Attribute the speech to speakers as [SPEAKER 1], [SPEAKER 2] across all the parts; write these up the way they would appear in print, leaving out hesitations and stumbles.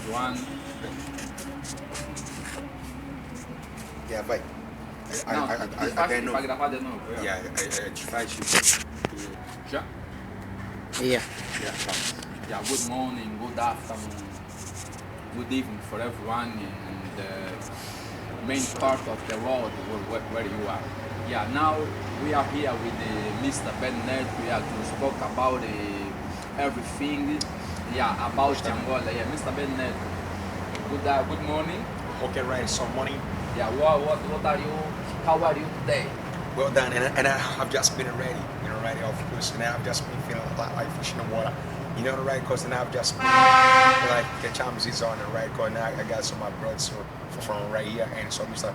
[SPEAKER 1] everyone.
[SPEAKER 2] Yeah, vai.
[SPEAKER 1] Não,
[SPEAKER 2] Até
[SPEAKER 1] para gravar de novo.
[SPEAKER 2] Yeah, a gente faz
[SPEAKER 1] Já?
[SPEAKER 3] Yeah.
[SPEAKER 1] Yeah, vamos. Yeah, good morning, good afternoon, good evening for everyone in the main part of the world where you are. Yeah, now we are here with Mr. Bennett. We are to spoke about everything. Yeah, about Angola. Yeah, Mr. Bennett. Good morning.
[SPEAKER 2] Okay, right. So morning.
[SPEAKER 1] Yeah, what are you? How are you today?
[SPEAKER 2] Well done, and I have just been ready, ready of course, and I've just been feeling like fish in the water, right? Because and I've just been like the charms is on it, right? Because now I got some of my brothers from right here, and so Mr.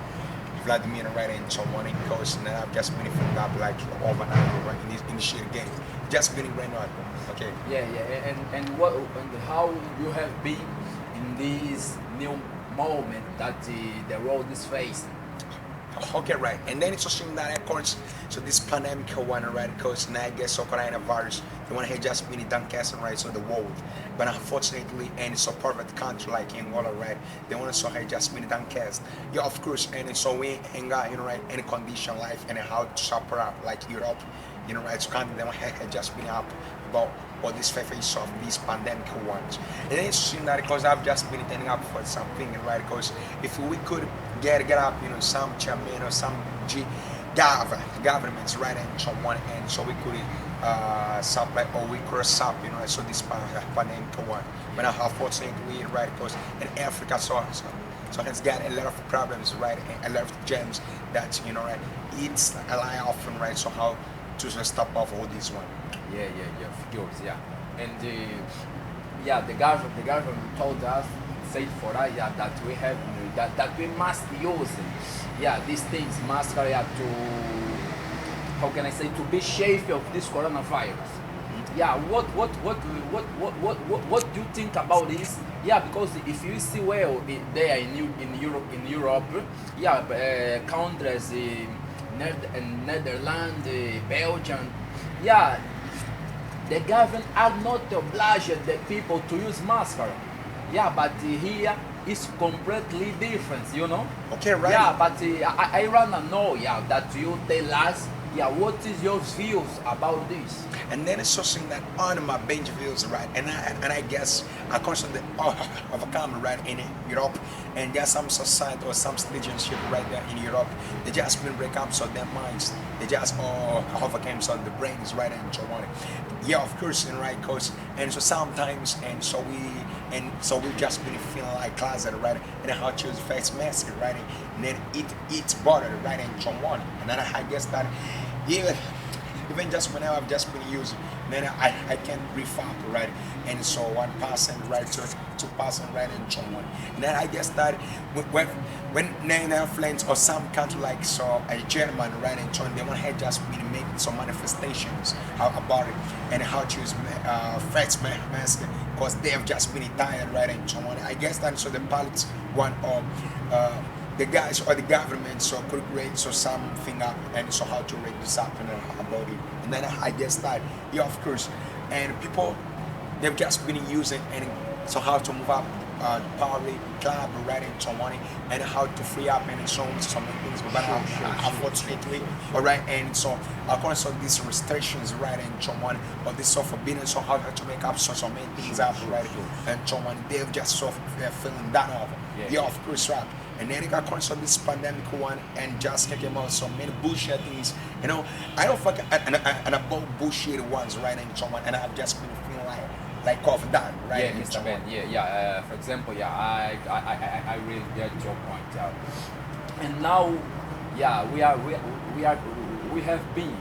[SPEAKER 2] Vladimiro, right, and someone in coast, and I've just been feeling up like overnight, right, in the shit game, just been right now, okay?
[SPEAKER 1] Yeah, and how you have been in this new moment that the world is facing.
[SPEAKER 2] Okay, right. And then it's assuming that, of course, so this pandemic one, right? Because now I guess so coronavirus, the one had just been done casting, right? So the world. But unfortunately, and it's a perfect country like Angola, right? The one so had just been done cast. Yeah, of course. And so we ain't got, right, any condition life and how to suffer up like Europe, right? So country that had just been up about all this face of these pandemic ones. And it's seen that because I've just been turning up for something, right? Because if we could get up, some chairman or some governments, right, and someone, and so we could supply or we could stop, so this pandemic one. But unfortunately, right, because in Africa, so it's got a lot of problems, right, and a lot of gems that, right, it's a lie often, right, so how to stop off all this one.
[SPEAKER 1] Yeah, of course, yeah. And the government told us, said for us, yeah, that we have that we must use, these things, mask, to, how can I say, to be safe of this coronavirus. Yeah, what do you think about this? Yeah, because if you see well there in Europe, countries in Netherlands, Belgium, yeah, the government are not obliged the people to use mask. Yeah, but here is completely different,
[SPEAKER 2] Okay, right.
[SPEAKER 1] Yeah, but I wanna know, that you tell us, what is your views about this?
[SPEAKER 2] And then it's something that on my bench views, right? And I guess I constantly overcome, right, in Europe, and there's some society or some citizenship right there in Europe. They just been break up so their minds. They just overcame so the brains, right, and so on. Yeah, of course, right, cause and so sometimes and so we just been feeling like closet, right, and how to use face mask, right, and then it's bothered, right, and so on. And then I guess that even just whenever I've just been using, then I can refab, right? And so 1%, right, to 2%, right, and so on. And then I guess that when Netherlands or some country like so a German, right, and so on, they want to just been making some manifestations about it and how to use face mask because they have just been tired, right, and so on. I guess that so the pilots want the guys or the government so could create so something up and so how to rate this up and about it. And then I guess that of course, and people they've just been using and so how to move up party, club, right, and so on, and how to free up and so on, so many things. But unfortunately, all right, and so according to these restrictions, right, and so on, or this so forbidden, so how to make up so many things up, right, and so on, they've just so feeling that over. Yeah, of course, right. And then it got conscious of this pandemic one and just came out so many bullshit things. I don't fuck and about bullshit ones, right, and so on, and I've just been feeling like off done, right?
[SPEAKER 1] Yeah, Mr. Ben. For example, I really get your point. And now, we have been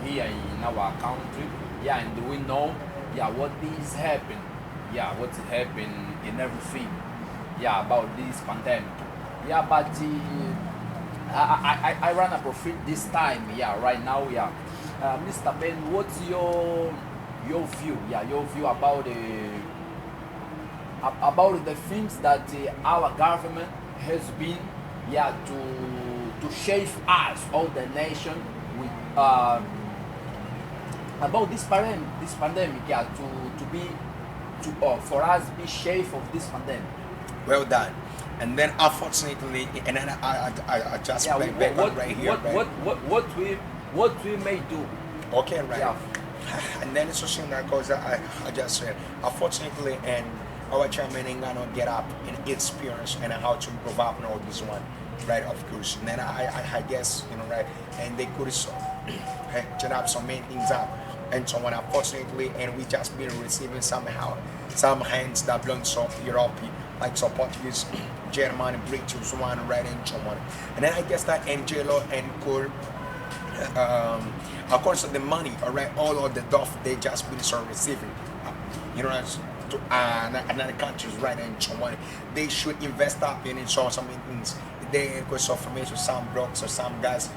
[SPEAKER 1] here in our country, and we know, what is happening, what's happening in everything, about this pandemic. But I run a profit this time, right now, Mr. Ben, what's your view, your view about the things that our government has been, to shape us, all the nation, with about this pandemic, to be for us be safe of this pandemic.
[SPEAKER 2] Well done. And then unfortunately, and then I just play back on right here.
[SPEAKER 1] What we may do.
[SPEAKER 2] Okay, right.
[SPEAKER 1] Yeah.
[SPEAKER 2] And then it's something that goes. I just said, unfortunately, and our chairman ain't gonna get up and experience and how to improve up and all this one, right? Of course. And then I guess right, and they could turn up some main things up, and so on. Unfortunately, and we just been receiving somehow some hands that belong to Europe, like so Portuguese, German, British one, right, and so on. And then I guess that Angelo and Cool. Of course, the money, all right, all of the stuff they just been sort of receiving, to another countries, right, and so on. They should invest up in it, so some things. They go so information, some blocks or some guys,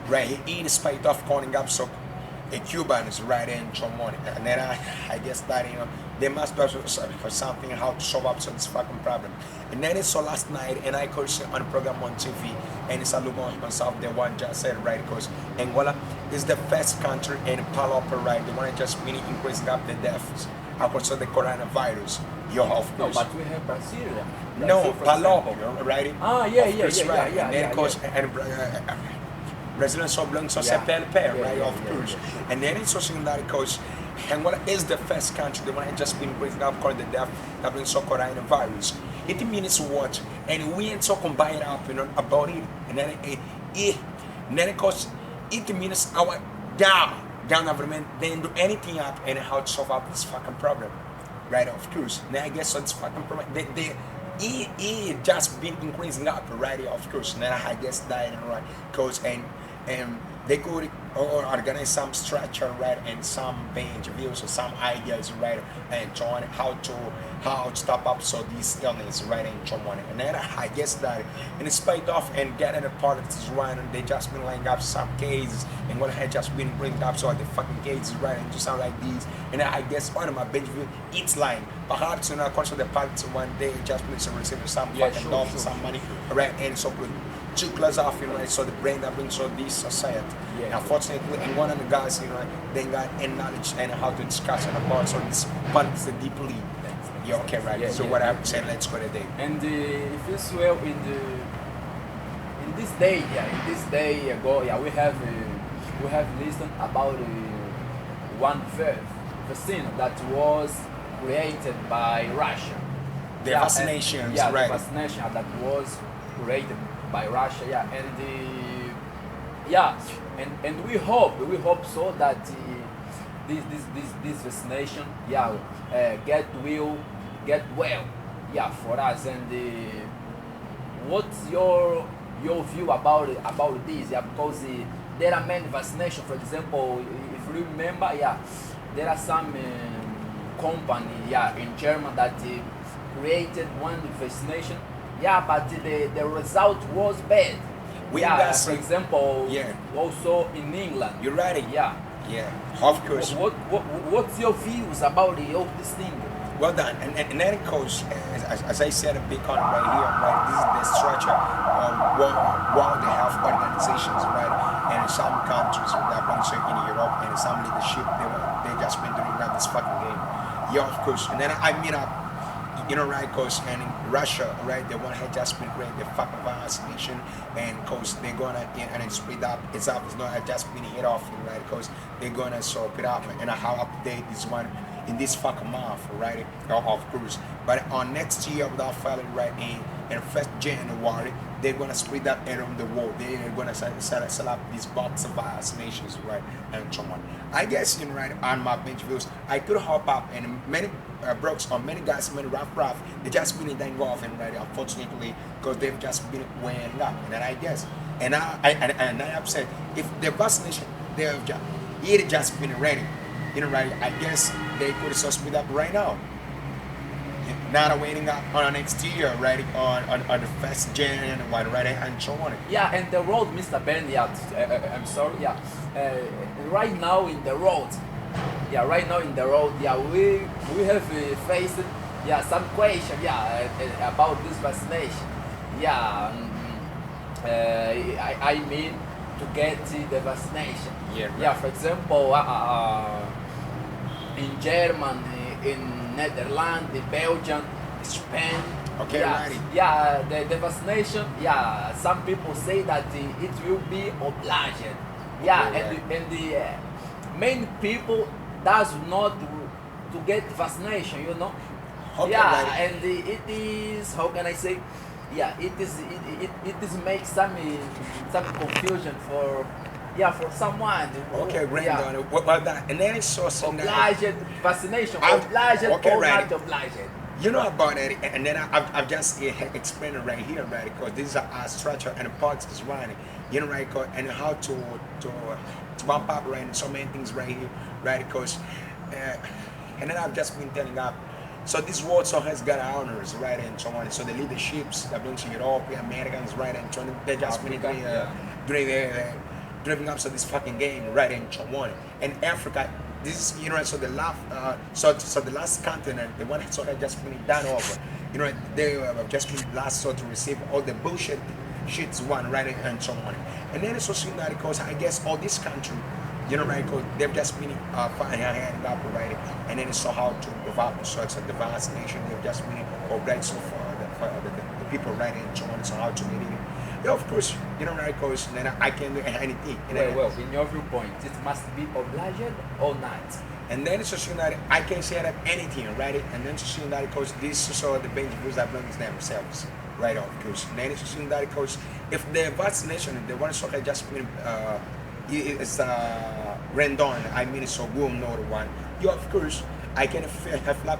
[SPEAKER 2] right, in spite of calling up so a Cubans, right, and so on. And then I guess that they must be for something how to solve up this fucking problem. And then it's so last night, and I could see on a program on TV, and it's a look on myself, the one just said, right, because Angola is the first country in Palop, right, the one that just really increasing up the deaths, according to the coronavirus. Of course.
[SPEAKER 1] No, but we have Brazil.
[SPEAKER 2] No, Palop, right?
[SPEAKER 1] Yeah.
[SPEAKER 2] And then, of course, and Brazilian so belongs to CPLP, right, of course. And then it's also in that because Angola is the first country, the one that just been breaking up called the death that brings so coronavirus. It means what? And we ain't so combined up, about it. And then of course, it means our down government didn't do anything up and how to solve up this fucking problem, right? Of course. Now I guess so this fucking problem. It just been increasing up, right? Of course. Now I guess that right, cause and they could organize some structure, right, and some bench views or some ideas, right, and so on how to stop up so these illness, right, and so on. And then I guess that in spite of and getting a part of this one, they just been laying up some cases and what had just been bringing up so the fucking cases, right, and just sound like these. And I guess one of my bench view it's lying. Perhaps according to the parts one day just been receiving some fucking dollars, some money, right, and so good. 2 class off, right? So the brain that brings so this society. Yeah. Unfortunately, and one of the guys, they got knowledge and how to discuss about so this part is deeply. Yeah, okay, right. So what I'm saying, let's go today.
[SPEAKER 1] And if it's well in this day ago, we have listened about one vaccine that was created by Russia.
[SPEAKER 2] The vaccinations, right?
[SPEAKER 1] The vaccination that was created by Russia, and we hope so that this vaccination, get well, for us. And what's your view about this? Because there are many vaccinations. For example, if you remember, there are some company, in Germany that created one vaccination. But the result was bad. For example, also in England.
[SPEAKER 2] You're right.
[SPEAKER 1] Yeah,
[SPEAKER 2] of course.
[SPEAKER 1] What's your views about this thing?
[SPEAKER 2] Well done. And then, coach, as I said, a big on right here, right? This is the structure of World Health Organizations, right? And some countries that belong in Europe and some leadership, they just been doing this fucking game. Yeah, of course. And then I meet up. Right, coach, and in Russia, right, the one had just been creating the fucking vaccination, and coach, they're gonna and speed up. It's not just been hit off, right, coach. They're gonna sort it up and how update this one in this fucking month, right? Of course, but on next year without filing right in 1st January, they're gonna spread that around the world. They're gonna sell up these box of vaccinations, right, and so on. I guess right on my bench views, I could hop up and many brokes or many guys, many rough, they just been involved in right, unfortunately, because they've just been weighing up. And then I guess, and I upset if the vaccination it just been ready, right? I guess they could just speed up right now. Not waiting up on next year, right? On the 1st January, right? And so on.
[SPEAKER 1] Yeah, and the road, Mr. Ben. I'm sorry. Right now in the road. We have faced some question about this vaccination. I mean to get the vaccination. For example, in Germany, in Netherlands, the Belgium, Spain.
[SPEAKER 2] Okay,
[SPEAKER 1] yeah,
[SPEAKER 2] righty.
[SPEAKER 1] yeah, the vaccination. Yeah, some people say that it will be obliged. Yeah,
[SPEAKER 2] Okay,
[SPEAKER 1] and the main people does not to get vaccination. You know.
[SPEAKER 2] Okay,
[SPEAKER 1] yeah,
[SPEAKER 2] righty.
[SPEAKER 1] and it is, how can I say? Yeah, it is make some confusion for, yeah, for someone.
[SPEAKER 2] Okay,
[SPEAKER 1] Yeah.
[SPEAKER 2] Brandon. Well, that and then it's so
[SPEAKER 1] Obliged vaccination,
[SPEAKER 2] I've-
[SPEAKER 1] obliged
[SPEAKER 2] okay,
[SPEAKER 1] or
[SPEAKER 2] right.
[SPEAKER 1] not obliged.
[SPEAKER 2] You know about it, and then I've just explained it right here, right? Because this is a structure and parts is right. You know, right? 'Cause- and how to bump up, right? And so many things right here, right? Because, and then I've just been telling up. So this world so has got owners, right? And so on. So the leaderships that belong to Europe, the Americans, right? And so they just been
[SPEAKER 1] Africa,
[SPEAKER 2] driving up to this fucking game, right? And so on. And Africa. This is, you know, so the last, so the last continent, the one sort of just been done over, you know, they have just been last sort to receive all the bullshit shits one, right, and so on. And then it's also that because I guess all this country, you know, right, because they've just been finding a hand up, right, and then it's so how to develop, so it's a vast nation, they've just been right so far, the people, right, and so on, so how to get it. Yeah, of course, you know, right, because then I can do anything. You know,
[SPEAKER 1] Well, in your viewpoint, it must be obliged or not.
[SPEAKER 2] and then it's just that I can say that anything, right? And then it's just that because this is so the benefits that belongs themselves, right? Of course. And then it's just that because if the vaccination, the one so I just mean it's random. I mean, it's so good, no one. You of course I can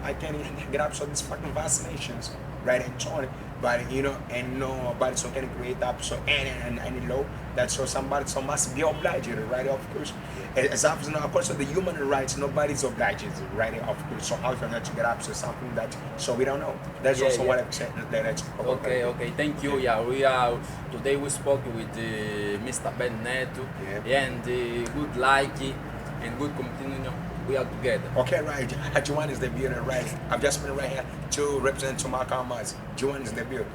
[SPEAKER 2] I can get up so these fucking vaccinations, right? And so on. But you know, and nobody so can create up so any law that so somebody so must be obliged, right? Of course, as of now, of course, the human rights nobody's obliged, right? Of course, so how can you get up to something that so we don't know? That's also what I'm saying. That's
[SPEAKER 1] Okay, thank you. Yeah, we are today we spoke with Mr. Ben Neto, and good like and good continue. We are together.
[SPEAKER 2] Okay, right. Juan is the builder, right? I've just been right here to represent to my comrades. Juan is the builder.